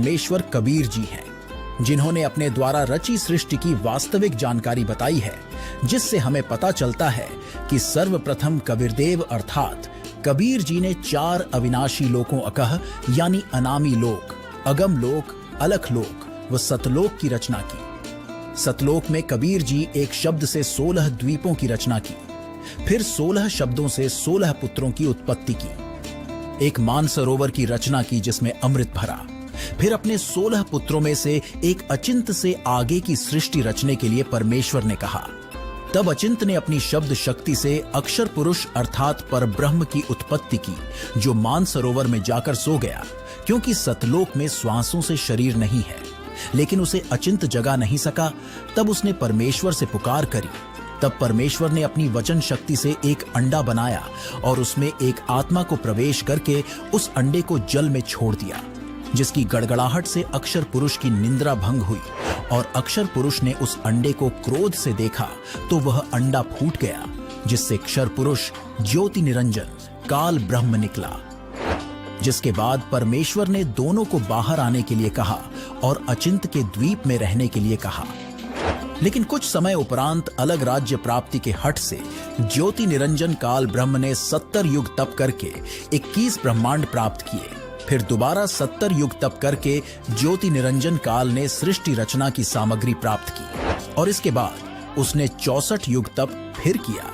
परमेश्वर कबीर जी हैं, जिन्होंने अपने द्वारा रची सृष्टि की वास्तविक जानकारी बताई है, जिससे हमें पता चलता है कि सर्वप्रथम कबीरदेव अर्थात कबीर जी ने 4 अविनाशी लोकों अकह यानी अनामी लोक, अगम लोक, अलख लोक व सतलोक की रचना की। सतलोक में कबीर जी एक शब्द से 16 द्वीपों की रचना की, फिर 16 शब्दों से 16 पुत्रों की उत्पत्ति की, एक मानसरोवर की रचना की जिसमें अमृत भरा, फिर अपने 16 पुत्रों में से एक अचिंत से आगे की सृष्टि रचने के लिए परमेश्वर ने कहा। तब अचिंत ने अपनी शब्द शक्ति से अक्षर पुरुष अर्थात परब्रह्म की उत्पत्ति की, जो मानसरोवर में जाकर सो गया, क्योंकि सतलोक में श्वासों से शरीर नहीं है, लेकिन उसे अचिंत जगा नहीं सका। तब उसने परमेश्वर से पुकार करी। तब परमेश्वर ने अपनी वचन शक्ति से एक अंडा बनाया और उसमें एक आत्मा को प्रवेश करके उस अंडे को जल में छोड़ दिया, जिसकी गड़गड़ाहट से अक्षर पुरुष की निंद्रा भंग हुई। और अक्षर पुरुष ने उस अंडे को क्रोध से देखा तो वह अंडा फूट गया, जिससे अक्षर पुरुष ज्योति निरंजन काल ब्रह्म निकला। जिसके बाद परमेश्वर ने दोनों को बाहर आने के लिए कहा और अचिंत के द्वीप में रहने के लिए कहा। लेकिन कुछ समय उपरांत अलग राज्य प्राप्ति के हठ से ज्योति निरंजन काल ब्रह्म ने 70 युग तप करके 21 ब्रह्मांड प्राप्त किए। फिर दोबारा 70 युग तप करके ज्योति निरंजन काल ने सृष्टि रचना की सामग्री प्राप्त की, और इसके बाद उसने 64 युग तप फिर किया,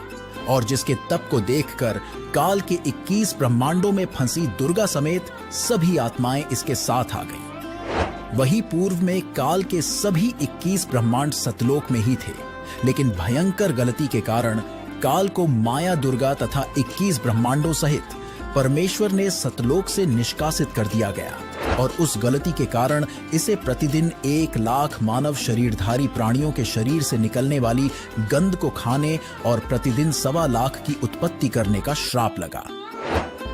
और जिसके तप को देखकर काल के 21 ब्रह्मांडों में फंसी दुर्गा समेत सभी आत्माएं इसके साथ आ गईं। वही पूर्व में काल के सभी 21 ब्रह्मांड सतलोक में ही थे, लेकिन भयंकर गलती के कारण काल को माया दुर्गा तथा 21 ब्रह्मांडों सहित परमेश्वर ने सतलोक से निष्कासित कर दिया गया, और उस गलती के कारण इसे प्रतिदिन 1 लाख मानव शरीरधारी प्राणियों के शरीर से निकलने वाली गंध को खाने और प्रतिदिन 1.25 लाख की उत्पत्ति करने का श्राप लगा,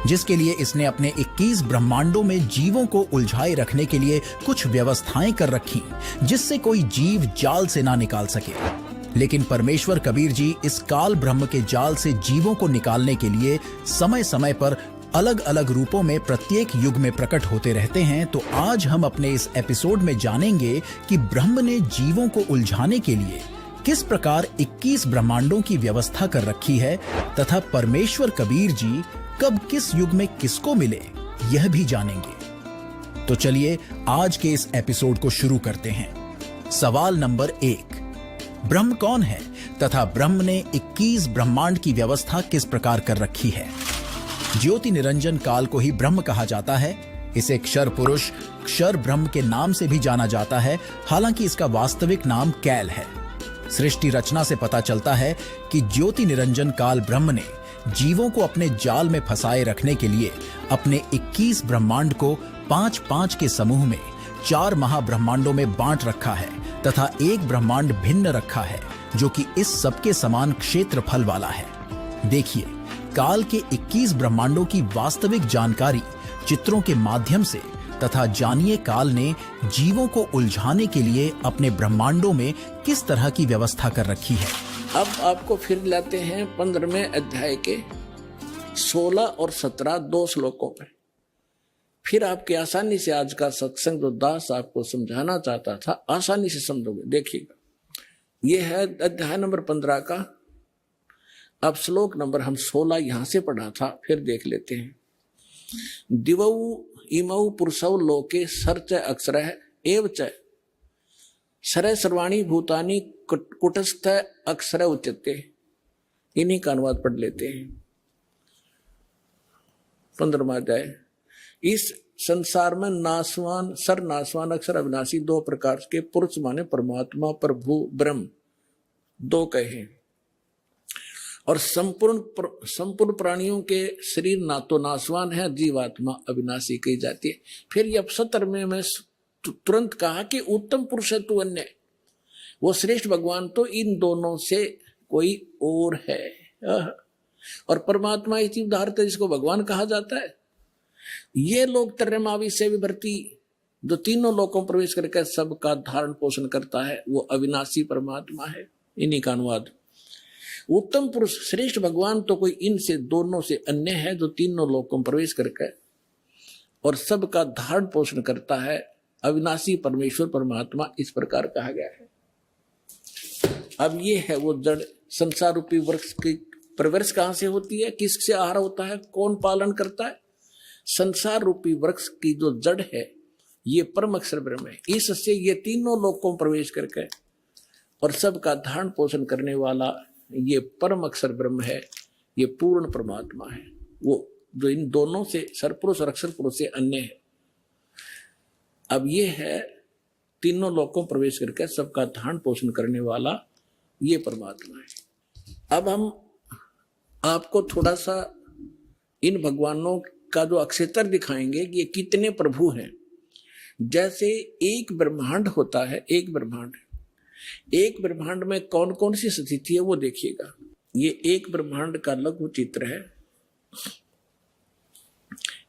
जिसके लिए इसने अपने 21 ब्रह्मांडों में जीवों को उलझाए रखने के लिए कुछ व्यवस्थाएं कर रखी, जिससे कोई जीव जाल से ना निकाल सके। लेकिन परमेश्वर कबीर जी इस काल ब्रह्म के जाल से जीवों को निकालने के लिए समय समय पर अलग अलग रूपों में प्रत्येक युग में प्रकट होते रहते हैं। तो आज हम अपने इस एपिसोड में जानेंगे कि ब्रह्म ने जीवों को उलझाने के लिए किस प्रकार 21 ब्रह्मांडों की व्यवस्था कर रखी है, तथा परमेश्वर कबीर जी कब किस युग में किसको मिले, यह भी जानेंगे। तो चलिए आज के इस एपिसोड को शुरू करते हैं। सवाल नंबर 1, ब्रह्म कौन है तथा ब्रह्म ने 21 ब्रह्मांड की व्यवस्था किस प्रकार कर रखी है? ज्योति निरंजन काल को ही ब्रह्म कहा जाता है। इसे क्षर पुरुष, क्षर ब्रह्म के नाम से भी जाना जाता है, हालांकि इसका वास्तविक नाम कैल है। सृष्टि रचना से पता चलता है कि ज्योति निरंजन काल ब्रह्म ने जीवों को अपने जाल में फंसाए रखने के लिए अपने 21 ब्रह्मांड को 5-5 के समूह में 4 महाब्रह्मांडों में बांट रखा है, तथा एक ब्रह्मांड भिन्न रखा है, जो कि इस सबके समान क्षेत्रफल वाला है। देखिए, काल के 21 ब्रह्मांडों की वास्तविक जानकारी चित्रों के माध्यम से, तथा जानिए काल ने जीवों को उलझाने के लिए अपने ब्रह्मांडों में किस तरह की व्यवस्था कर रखी है। अब आपको फिर लाते हैं 15वें अध्याय के 16 और 17 2 श्लोकों पे। फिर आपके आसानी से आज का सत्संग जो दास आपको समझाना चाहता था, आसानी से समझोगे। देखिएगा, यह है अध्याय नंबर 15 का। अब श्लोक नंबर हम 16 यहां से पढ़ा था, फिर देख लेते हैं। दिवौ इमौ पुरुषौ लोके सर्च अक्षरः एव च सरय सर्वाणी भूतानि कुटस्थ अक्षर उच्यते। इन्हीं का अनुवाद पढ़ लेते हैं। 15वां अध्याय। इस संसार में नासवान नासवान अक्षर अविनाशी 2 प्रकार के पुरुष माने परमात्मा, प्रभु, ब्रह्म 2 कहे, और संपूर्ण प्राणियों के शरीर ना तो नासवान है, जीवात्मा अविनाशी कही जाती है। फिर ये 17 में मैं तुरंत कहा कि उत्तम पुरुष है तू अन्य, वो श्रेष्ठ भगवान तो इन दोनों से कोई और है। और परमात्मा इस जीवधारत जिसको भगवान कहा जाता है। ये लोग तर्यमावी से विभर्ती, जो तीनों लोकों प्रवेश करके सबका धारण पोषण करता है, वो अविनाशी परमात्मा है। इन्हीं का अनुवाद। उत्तम पुरुष श्रेष्ठ भगवान तो कोई इनसे दोनों से अन्य है, जो तीनों लोकों प्रवेश करके और सबका धारण पोषण करता है, अविनाशी परमेश्वर परमात्मा इस प्रकार कहा गया है। अब ये है वो जड़ संसार रूपी वृक्ष की प्रवृत्ति कहां से होती है, किससे आहार होता है, कौन पालन करता है? संसार रूपी वृक्ष की जो जड़ है ये परम अक्षर ब्रह्म है। इससे ये तीनों लोकों में प्रवेश करके और सबका धारण पोषण करने वाला ये परम अक्षर ब्रह्म है, ये पूर्ण परमात्मा है, वो जो इन दोनों से सरपुरुष और अक्षर पुरुष से अन्य है। अब ये है तीनों लोकों में प्रवेश करके सबका धारण पोषण करने वाला ये परमात्मा है। अब हम आपको थोड़ा सा इन भगवानों का जो अक्षेत्र दिखाएंगे कि ये कितने प्रभु हैं। जैसे एक ब्रह्मांड होता है, एक ब्रह्मांड में कौन कौन सी स्थिति है वो देखिएगा। ये एक ब्रह्मांड का लघु चित्र है।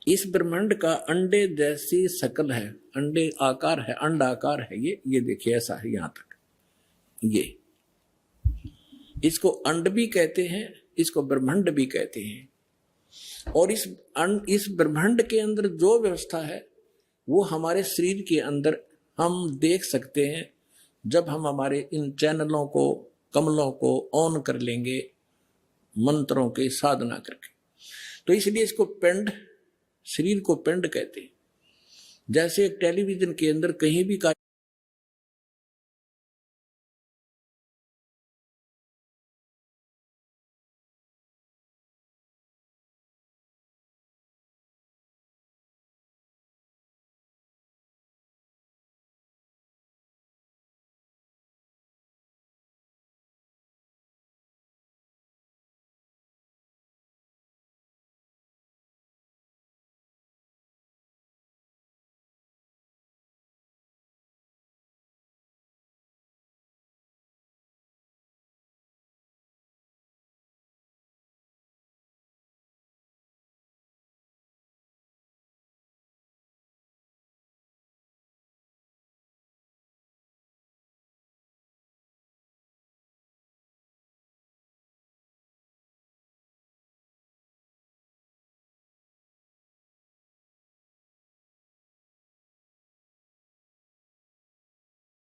इस ब्रह्मांड का अंडे जैसी शकल है, अंडे आकार है, अंड आकार है। ये देखिए ऐसा है यहां तक। ये इसको अंड भी कहते हैं, इसको ब्रह्मांड भी कहते हैं। और इस ब्रह्मांड के अंदर जो व्यवस्था है वो हमारे शरीर के अंदर हम देख सकते हैं जब हम हमारे इन चैनलों को, कमलों को ऑन कर लेंगे मंत्रों के साधना करके। तो इसलिए इसको पिंड, शरीर को पिंड कहते हैं। जैसे टेलीविजन के अंदर कहीं भी